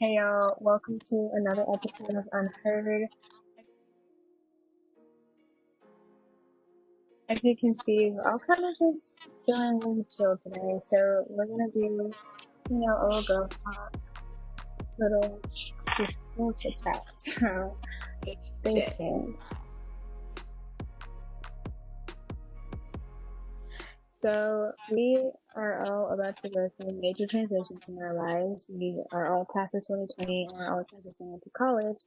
Hey y'all, welcome to another episode of Unheard. As you can see, we're all kind of just feeling really chill today, so we're gonna do, a little girl talk, little, just little chit chat. So stay tuned. So we are all about to go through major transitions in our lives. We are all class of 2020 and we're all transitioning into college.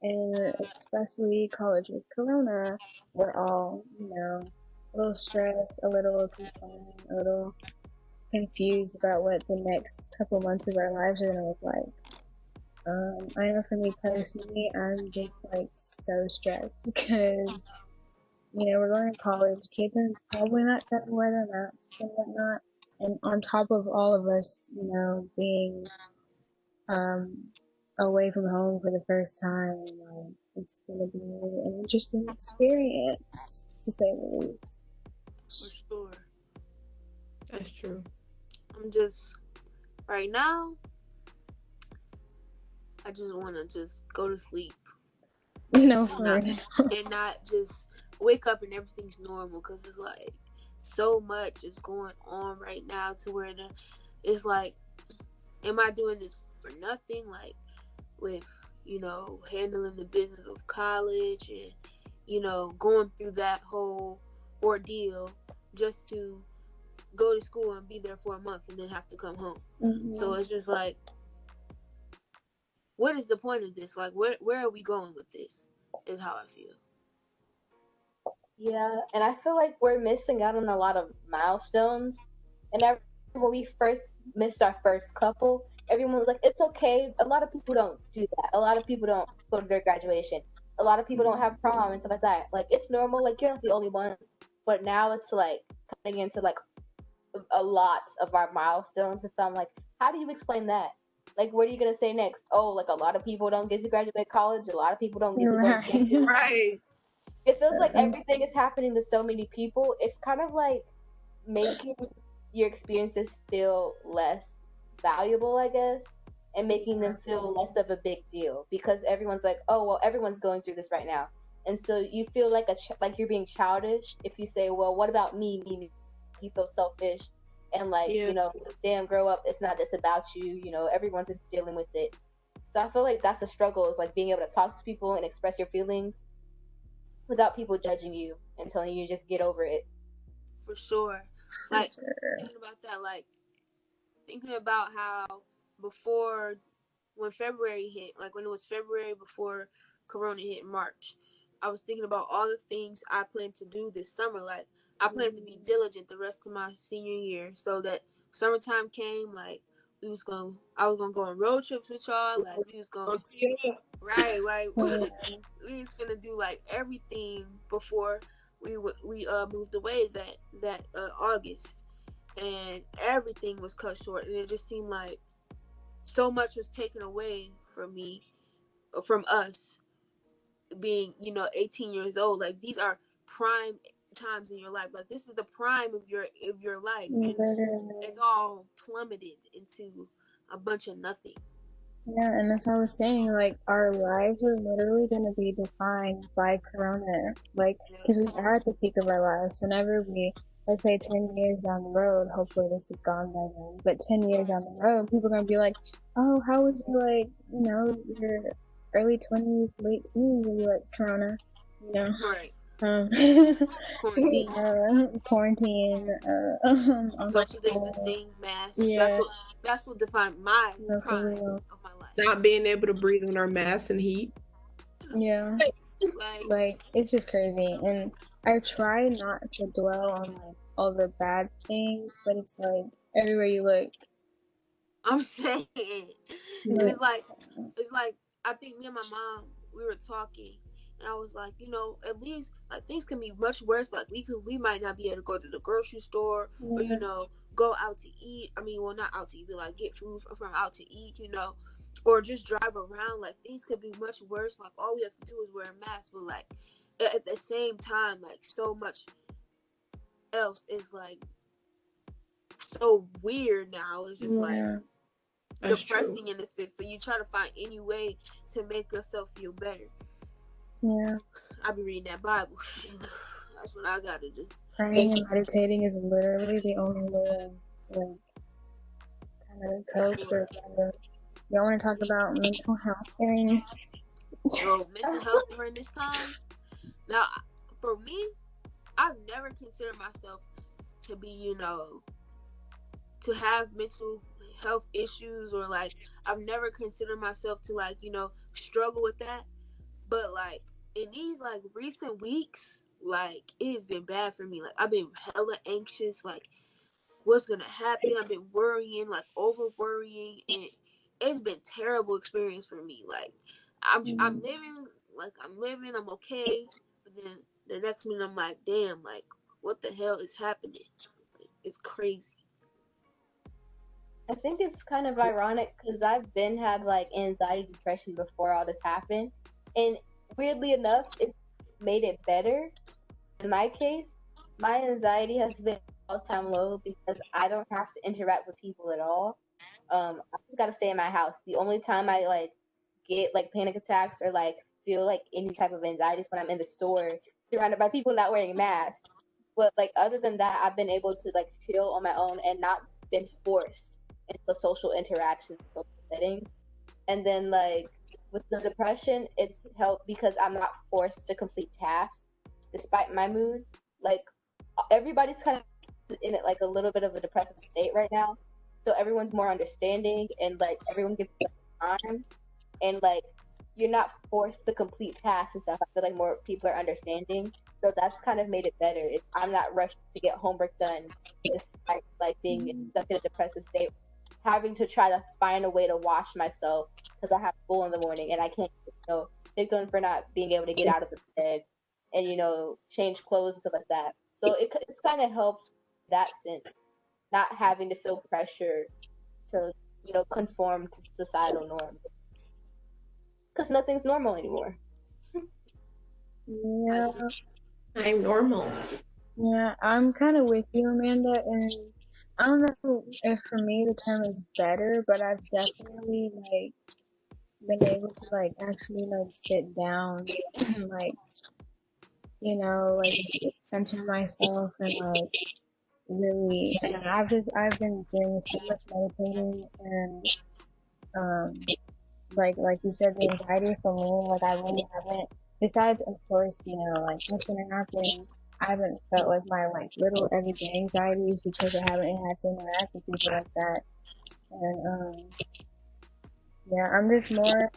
And especially college with Corona, we're all, a little stressed, a little concerned, a little confused about what the next couple months of our lives are going to look like. I know for me personally, I'm just like so stressed because, we're going to college. Kids are probably not going to wear their masks and whatnot. And on top of all of us, being um, away from home for the first time, it's gonna be an interesting experience to say the least. For sure. That's true. I'm just right now. I just want to just go to sleep. And not just wake up and everything's normal, because it's like so much is going on right now to where it's like, am I doing this for nothing? Like with handling the business of college and going through that whole ordeal just to go to school and be there for a month and then have to come home. Mm-hmm. So it's just like, what is the point of this? Like, where are we going with this? Is how I feel. Yeah, and I feel like we're missing out on a lot of milestones. And when we first missed our first couple, everyone was like, it's okay. A lot of people don't do that. A lot of people don't go to their graduation. A lot of people don't have prom and stuff like that. Like, it's normal. Like, you're not the only ones. But now it's like coming into like a lot of our milestones. And so I'm like, how do you explain that? Like, what are you going to say next? Oh, like a lot of people don't get to graduate college. A lot of people don't get to go to campus. Right. It feels like everything is happening to so many people. It's kind of like making your experiences feel less valuable, I guess, and making them feel less of a big deal because everyone's like, oh, well, everyone's going through this right now. And so you feel like like you're being childish if you say, well, what about me? You feel selfish and like, damn, grow up. It's not just about you. Everyone's just dealing with it. So I feel like that's the struggle, is like being able to talk to people and express your feelings without people judging you and telling you just get over it. For sure. Like, thinking about that, like, thinking about how before, when February hit, like when it was February before Corona hit in March, I was thinking about all the things I planned to do this summer. Like, I planned to be diligent the rest of my senior year so that summertime came, like, I was gonna go on road trips with y'all. Like, we was gonna, right? Like, we was gonna do like everything before we moved away that August, and everything was cut short, and it just seemed like so much was taken away from me, from us being 18 years old. Like, these are prime times in your life. Like, this is the prime of your life, and it's all plummeted into a bunch of nothing. Yeah, and that's what I was saying. Like, our lives are literally going to be defined by Corona. Like, because we are at the peak of our lives. Whenever let's say 10 years down the road, hopefully this is gone by then, but 10 years down the road, people are going to be like, oh, how was you, like, your early 20s, late teens, when you like Corona, Right. Quarantine, social distancing, masks. Yeah. That's what defined my prime of my life. Not being able to breathe in our masks and heat. Yeah. Like, it's just crazy. And I try not to dwell on like all the bad things, but it's like everywhere you look. I'm saying. And it's like I think me and my mom, we were talking, and I was like, at least like things can be much worse. Like we might not be able to go to the grocery store or go out to eat. I mean, well, not out to eat, but like get food from out to eat, or just drive around. Like, things could be much worse. Like, all we have to do is wear a mask. But like at the same time, like, so much else is like so weird now. It's just like, That's depressing true. in a sense. So you try to find any way to make yourself feel better. Yeah. I be reading that Bible. That's what I gotta do. Praying and meditating is literally the only way to like kind of cope or whatever. Y'all want to talk about mental health during? Bro, mental health during this time. Now, for me, I've never considered myself to be, you know, to have mental health issues, or like I've never considered myself to like, you know, struggle with that. But like in these like recent weeks, like it has been bad for me. Like I've been hella anxious, like what's gonna happen. I've been worrying, like over worrying, and it's been terrible experience for me. Like I'm living, I'm okay, but then the next minute I'm like, damn, like what the hell is happening? Like, it's crazy. I think it's kind of ironic because I've been had like anxiety, depression before all this happened, and weirdly enough, it's made it better. In my case, my anxiety has been all-time low because I don't have to interact with people at all. I just gotta stay in my house. The only time I like get like panic attacks or like feel like any type of anxiety is when I'm in the store surrounded by people not wearing masks. But like other than that, I've been able to like chill on my own and not been forced into social interactions and social settings. And then like with the depression, it's helped because I'm not forced to complete tasks despite my mood. Like everybody's kind of in it like a little bit of a depressive state right now. So everyone's more understanding and like everyone gives you time and like you're not forced to complete tasks and stuff. I feel like more people are understanding. So that's kind of made it better. I'm not rushed to get homework done despite like being stuck in a depressive state, having to try to find a way to wash myself because I have school in the morning and I can't, picked on for not being able to get out of the bed and change clothes and stuff like that. So it's kind of helps that sense, not having to feel pressure to conform to societal norms because nothing's normal anymore. Yeah. I'm normal. Yeah, I'm kind of with you, Amanda, and I don't know if for me the term is better, but I've definitely like been able to like actually like sit down and like like center myself and like really I've been doing so much meditating and like you said, the anxiety for me, like I really haven't, besides of course like what's gonna happen, I haven't felt like my like little everyday anxieties because I haven't had to interact with people like that. And yeah, I'm just more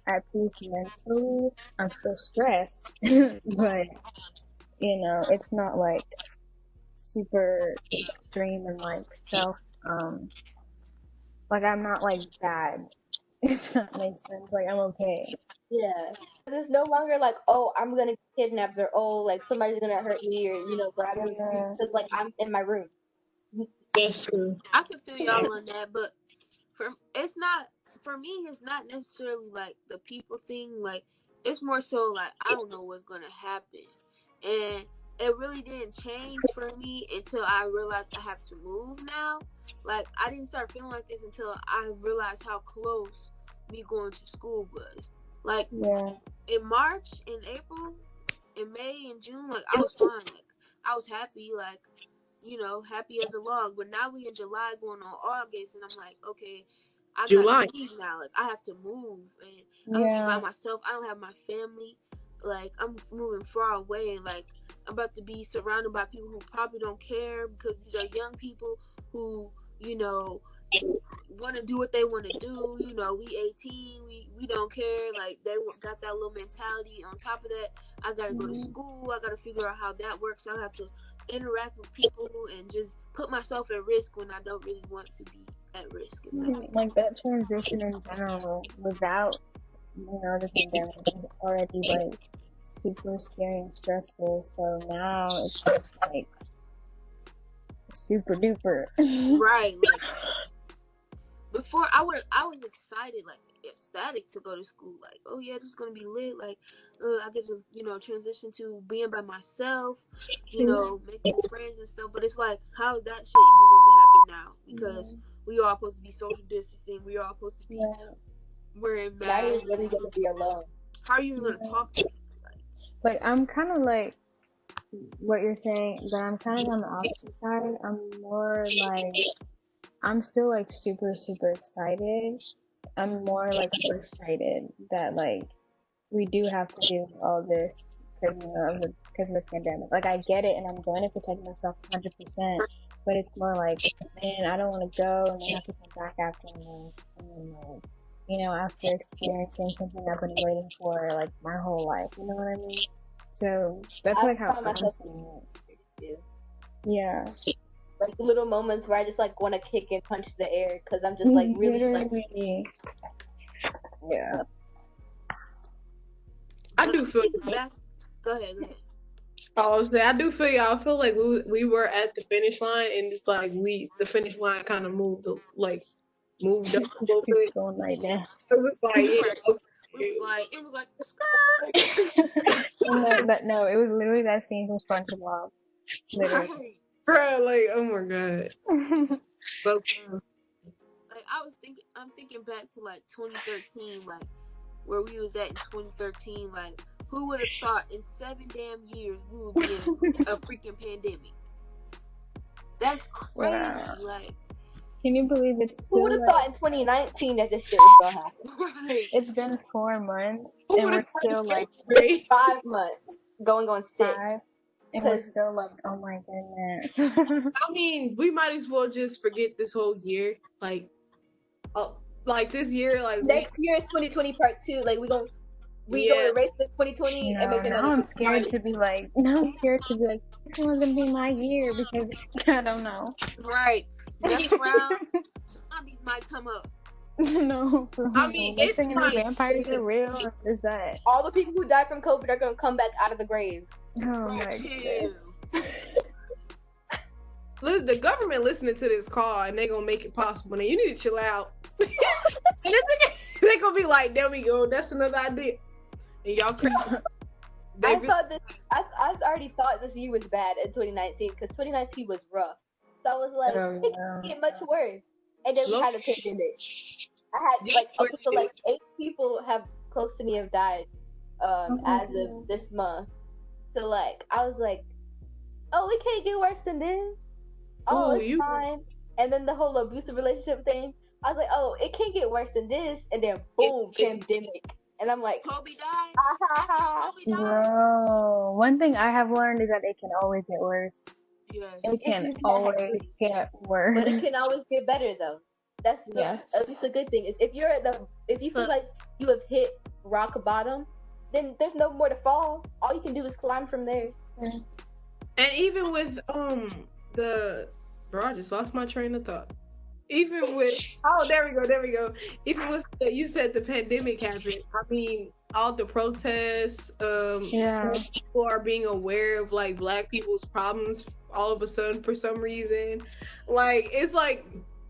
at peace mentally. I'm still stressed, but it's not like super extreme and like self like I'm not like bad, if that makes sense. Like I'm okay. Yeah. It's no longer like, oh, I'm gonna get kidnapped, or oh, like somebody's gonna hurt me, or grab me, because like I'm in my room. That's true. I could feel y'all on that, but for me, it's not necessarily like the people thing. Like it's more so like I don't know what's gonna happen, and it really didn't change for me until I realized I have to move now. Like I didn't start feeling like this until I realized how close me going to school was. Like in March, in April, in May, and June, like I was fine. Like I was happy. Like happy as a log. But now we in July going on August, and I'm like, okay, I gotta leave now. Like I have to move, and I'm gonna be by myself. I don't have my family. Like I'm moving far away, and like I'm about to be surrounded by people who probably don't care because these are young people who want to do what they want to do. We 18, we don't care. Like they got that little mentality. On top of that, I gotta go to school. I gotta figure out how that works. I have to interact with people and just put myself at risk when I don't really want to be at risk. Like that transition in general without the pandemic is already like super scary and stressful. So now it's just like super duper. Right. Like before I was excited, like ecstatic to go to school. Like, oh yeah, this is gonna be lit. Like I get to transition to being by myself, making friends and stuff. But it's like, how is that shit even gonna happen now? because we all supposed to be social distancing. We all supposed to be wearing Now you're masks. really gonna be alone. How are you gonna talk to people? Like, I'm kind of like what you're saying, but I'm kind of on the opposite side. I'm more like, I'm still like super, super excited. I'm more like frustrated that like we do have to do all this because of the pandemic. Like, I get it, and I'm going to protect myself 100%. But it's more like, man, I don't want to go and then have to come back after a month, and then like, you know, after experiencing something I've been waiting for like my whole life. You know what I mean? So that's like how I'm seeing it. Yeah. Like the little moments where I just like want to kick and punch the air because I'm just like really like. Yeah. I do feel. Go ahead. I was saying, I do feel y'all. I feel like we were at the finish line, and it's like the finish line kind of moved up a little bit. Going right now. It was like, it was like the skirt. No, it was literally that scene from SpongeBob. Literally. Bro, like, oh my god. So cool. Like, I'm thinking back to like 2013, like where we was at in 2013. Like, who would have thought in 7 damn years we would be in a freaking pandemic? That's crazy. Wow. Like, can you believe it's still, who would have thought in 2019 that this shit was gonna happen? Right. It's been 4 months and we're still like 5 months going on 6. 5, and we're still like, oh my goodness. I mean, we might as well just forget this whole year. Like this year, like next year is 2020 part 2. Like we gonna erase this 2020 and make another. I'm scared to be like, this one's gonna be my year because I don't know. Right. Next round, zombies might come up. No. I mean, it's like vampires are real. Or is that all the people who died from COVID are gonna come back out of the grave? Oh my goodness. Listen, the government listening to this call and they gonna make it possible. Now you need to chill out. They gonna be like, there we go, that's another idea. And y'all crazy. I already thought this year was bad in 2019 because 2019 was rough. So I was like, it can't get much worse. And then we had a pandemic. I had like up to like 8 people close to me have died as of this month. So like I was like, oh, it can't get worse than this. Oh, it's fine. And then the whole abusive relationship thing, I was like, oh, it can't get worse than this. And then boom, pandemic. And I'm like, Kobe died. Kobe died. Bro, one thing I have learned is that it can always get worse. Yeah. It can always get worse. But it can always get better though. That's at least a good thing. Is if you feel like you have hit rock bottom, then there's no more to fall. All you can do is climb from there. Yeah. And even with I just lost my train of thought. Even with there we go. Even with you said the pandemic happened. I mean, all the protests, people are being aware of like Black people's problems all of a sudden for some reason. Like it's like,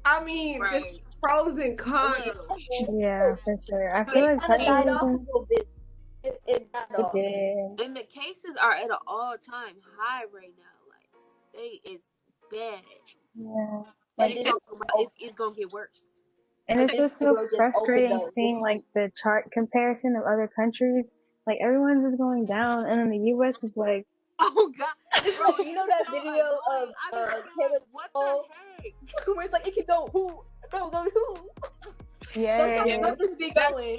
I mean, just pros and cons. Yeah, for sure. I feel like it died off a little bit. It died off. And the cases are at an all-time high right now. Like it's bad. Yeah. It's gonna get worse. And it's just so frustrating seeing like the chart comparison of other countries. Like everyone's just going down, and then the U.S. is like, oh god, bro, you know that video of Taylor what the heck? where it's like it can go who. Yeah. Let's just be going.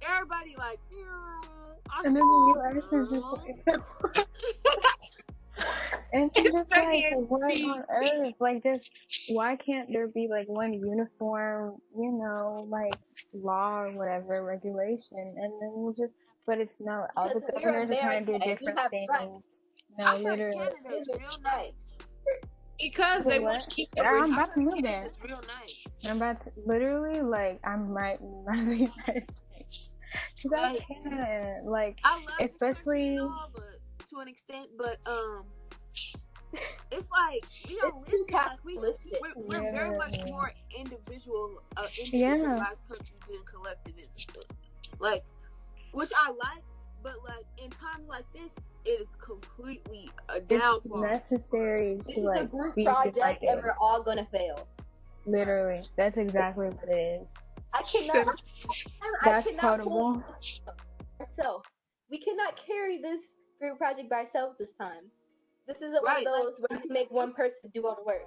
Everybody like, and then the U.S. is just like. And it's just like, what on earth? Like, just why can't there be like one uniform, like law or whatever regulation? And then we'll just, but it's not. All the governors are trying to do different things. No, literally. Canada's real nice. Because they want to keep. I'm about to move there. It's real nice. I'm about to literally like I'm right in the United States because I can't I love especially. To an extent, but it's like it's too capitalistic. We're very much more individualized country than collectivism. Like, which I like, but like in times like this, it is completely a It's downfall. necessary This to is like a group be project, united. and we're all gonna fail. Literally, that's exactly what it is. I cannot. That's I cannot potable. ourselves. We cannot carry this group project by ourselves this time. This isn't one of Right, those where you can make one person do all the work.